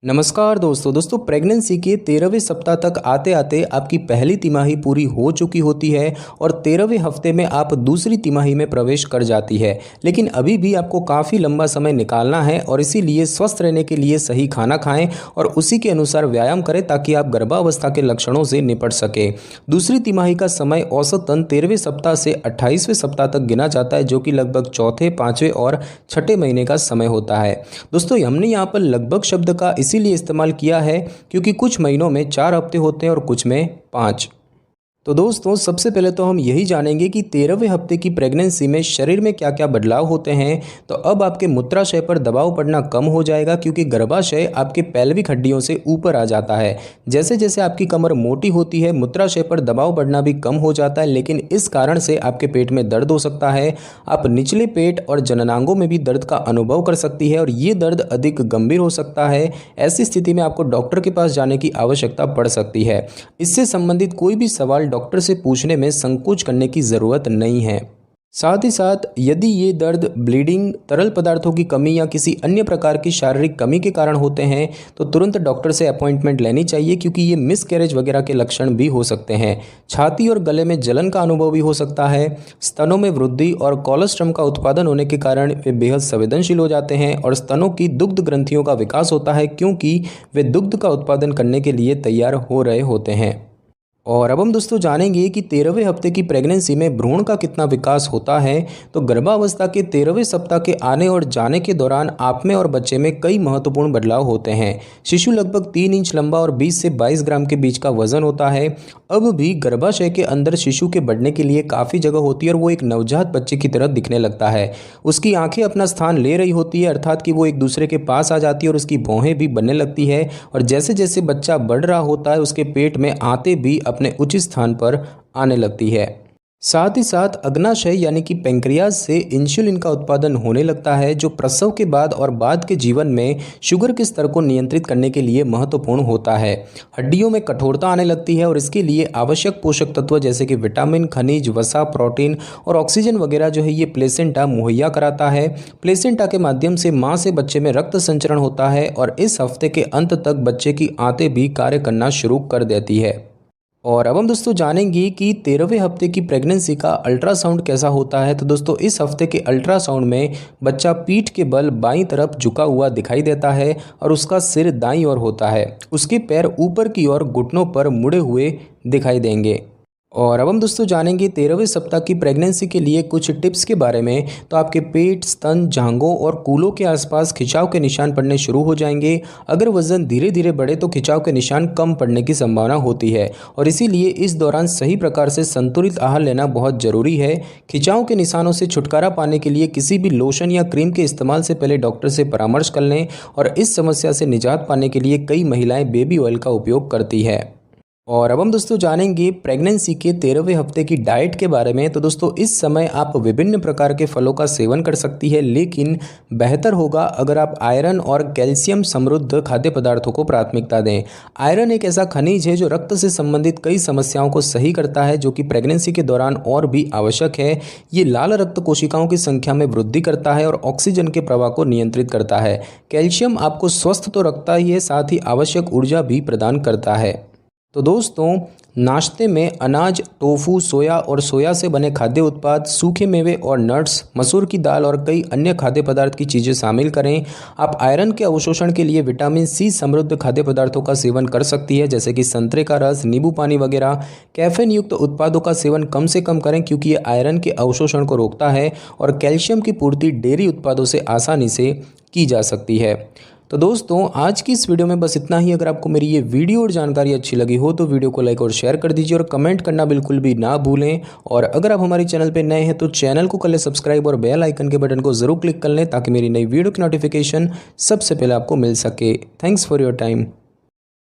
नमस्कार दोस्तों प्रेगनेंसी के 13वें सप्ताह तक आते आते आपकी पहली तिमाही पूरी हो चुकी होती है और 13वें हफ्ते में आप दूसरी तिमाही में प्रवेश कर जाती है। लेकिन अभी भी आपको काफ़ी लंबा समय निकालना है और इसीलिए स्वस्थ रहने के लिए सही खाना खाएं और उसी के अनुसार व्यायाम करें ताकि आप गर्भावस्था के लक्षणों से निपट सकें। दूसरी तिमाही का समय औसतन 13वें सप्ताह से 28वें सप्ताह तक गिना जाता है, जो कि लगभग चौथे, 5वें और 6ठे महीने का समय होता है। दोस्तों, हमने यहाँ पर लगभग शब्द का इसीलिए इस्तेमाल किया है क्योंकि कुछ महीनों में 4 हफ्ते होते हैं और कुछ में 5। तो दोस्तों, सबसे पहले तो हम यही जानेंगे कि 13वें हफ्ते की प्रेगनेंसी में शरीर में क्या क्या बदलाव होते हैं। तो अब आपके मूत्राशय पर दबाव पड़ना कम हो जाएगा क्योंकि गर्भाशय आपके पैल्विक हड्डियों से ऊपर आ जाता है। जैसे जैसे आपकी कमर मोटी होती है, मूत्राशय पर दबाव बढ़ना भी कम हो जाता है, लेकिन इस कारण से आपके पेट में दर्द हो सकता है। आप निचले पेट और जननांगों में भी दर्द का अनुभव कर सकती है और ये दर्द अधिक गंभीर हो सकता है। ऐसी स्थिति में आपको डॉक्टर के पास जाने की आवश्यकता पड़ सकती है। इससे संबंधित कोई भी सवाल डॉक्टर से पूछने में संकोच करने की ज़रूरत नहीं है। साथ ही साथ यदि ये दर्द ब्लीडिंग, तरल पदार्थों की कमी या किसी अन्य प्रकार की शारीरिक कमी के कारण होते हैं तो तुरंत डॉक्टर से अपॉइंटमेंट लेनी चाहिए, क्योंकि ये मिसकैरेज वगैरह के लक्षण भी हो सकते हैं। छाती और गले में जलन का अनुभव भी हो सकता है। स्तनों में वृद्धि और कोलोस्ट्रम का उत्पादन होने के कारण वे बेहद संवेदनशील हो जाते हैं और स्तनों की दुग्ध ग्रंथियों का विकास होता है, क्योंकि वे दुग्ध का उत्पादन करने के लिए तैयार हो रहे होते हैं। और अब हम दोस्तों जानेंगे कि 13वें हफ्ते की प्रेगनेंसी में भ्रूण का कितना विकास होता है। तो गर्भावस्था के 13वें सप्ताह के आने और जाने के दौरान आप में और बच्चे में कई महत्वपूर्ण बदलाव होते हैं। शिशु लगभग 3 इंच लंबा और 20 से 22 ग्राम के बीच का वजन होता है। अब भी गर्भाशय के अंदर शिशु के बढ़ने के लिए काफ़ी जगह होती है और वो एक नवजात बच्चे की तरह दिखने लगता है। उसकी आंखें अपना स्थान ले रही होती है, अर्थात कि वो एक दूसरे के पास आ जाती है और उसकी भौहें भी बनने लगती है। और जैसे जैसे बच्चा बढ़ रहा होता है, उसके पेट में आते भी अपने उचित स्थान पर आने लगती है। साथ ही साथ अग्नाशय यानी कि पेंक्रियाज से इंसुलिन का उत्पादन होने लगता है, जो प्रसव के बाद और बाद के जीवन में शुगर के स्तर को नियंत्रित करने के लिए महत्वपूर्ण होता है। हड्डियों में कठोरता आने लगती है और इसके लिए आवश्यक पोषक तत्व जैसे कि विटामिन, खनिज, वसा, प्रोटीन और ऑक्सीजन वगैरह जो है ये प्लेसेंटा मुहैया कराता है। प्लेसेंटा के माध्यम से माँ से बच्चे में रक्त संचरण होता है और इस हफ्ते के अंत तक बच्चे की आंतें भी कार्य करना शुरू कर देती है। और अब हम दोस्तों जानेंगे कि 13वें हफ्ते की प्रेगनेंसी का अल्ट्रासाउंड कैसा होता है। तो दोस्तों, इस हफ्ते के अल्ट्रासाउंड में बच्चा पीठ के बल बाईं तरफ झुका हुआ दिखाई देता है और उसका सिर दाईं ओर होता है। उसके पैर ऊपर की ओर घुटनों पर मुड़े हुए दिखाई देंगे। और अब हम दोस्तों जानेंगे 13वें सप्ताह की प्रेगनेंसी के लिए कुछ टिप्स के बारे में। तो आपके पेट, स्तन, जांघों और कूलों के आसपास खिंचाव के निशान पड़ने शुरू हो जाएंगे। अगर वजन धीरे धीरे बढ़े तो खिंचाव के निशान कम पड़ने की संभावना होती है और इसीलिए इस दौरान सही प्रकार से संतुलित आहार लेना बहुत ज़रूरी है। खिंचाव के निशानों से छुटकारा पाने के लिए किसी भी लोशन या क्रीम के इस्तेमाल से पहले डॉक्टर से परामर्श कर लें और इस समस्या से निजात पाने के लिए कई महिलाएँ बेबी ऑयल का उपयोग करती है। और अब हम दोस्तों जानेंगे प्रेगनेंसी के 13वें हफ्ते की डाइट के बारे में। तो दोस्तों, इस समय आप विभिन्न प्रकार के फलों का सेवन कर सकती है, लेकिन बेहतर होगा अगर आप आयरन और कैल्शियम समृद्ध खाद्य पदार्थों को प्राथमिकता दें। आयरन एक ऐसा खनिज है जो रक्त से संबंधित कई समस्याओं को सही करता है, जो कि प्रेगनेंसी के दौरान और भी आवश्यक है। ये लाल रक्त कोशिकाओं की संख्या में वृद्धि करता है और ऑक्सीजन के प्रवाह को नियंत्रित करता है। कैल्शियम आपको स्वस्थ तो रखता ही है, साथ ही आवश्यक ऊर्जा भी प्रदान करता है। तो दोस्तों, नाश्ते में अनाज, टोफू, सोया और सोया से बने खाद्य उत्पाद, सूखे मेवे और नट्स, मसूर की दाल और कई अन्य खाद्य पदार्थ की चीज़ें शामिल करें। आप आयरन के अवशोषण के लिए विटामिन सी समृद्ध खाद्य पदार्थों का सेवन कर सकती है, जैसे कि संतरे का रस, नींबू पानी वगैरह। कैफीन युक्त उत्पादों का सेवन कम से कम करें, क्योंकि ये आयरन के अवशोषण को रोकता है और कैल्शियम की पूर्ति डेयरी उत्पादों से आसानी से की जा सकती है। तो दोस्तों, आज की इस वीडियो में बस इतना ही। अगर आपको मेरी ये वीडियो और जानकारी अच्छी लगी हो तो वीडियो को लाइक और शेयर कर दीजिए और कमेंट करना बिल्कुल भी ना भूलें। और अगर आप हमारे चैनल पर नए हैं तो चैनल को कर लें सब्सक्राइब और बेल आइकन के बटन को ज़रूर क्लिक कर लें, ताकि मेरी नई वीडियो की नोटिफिकेशन सबसे पहले आपको मिल सके। Thanks for your time.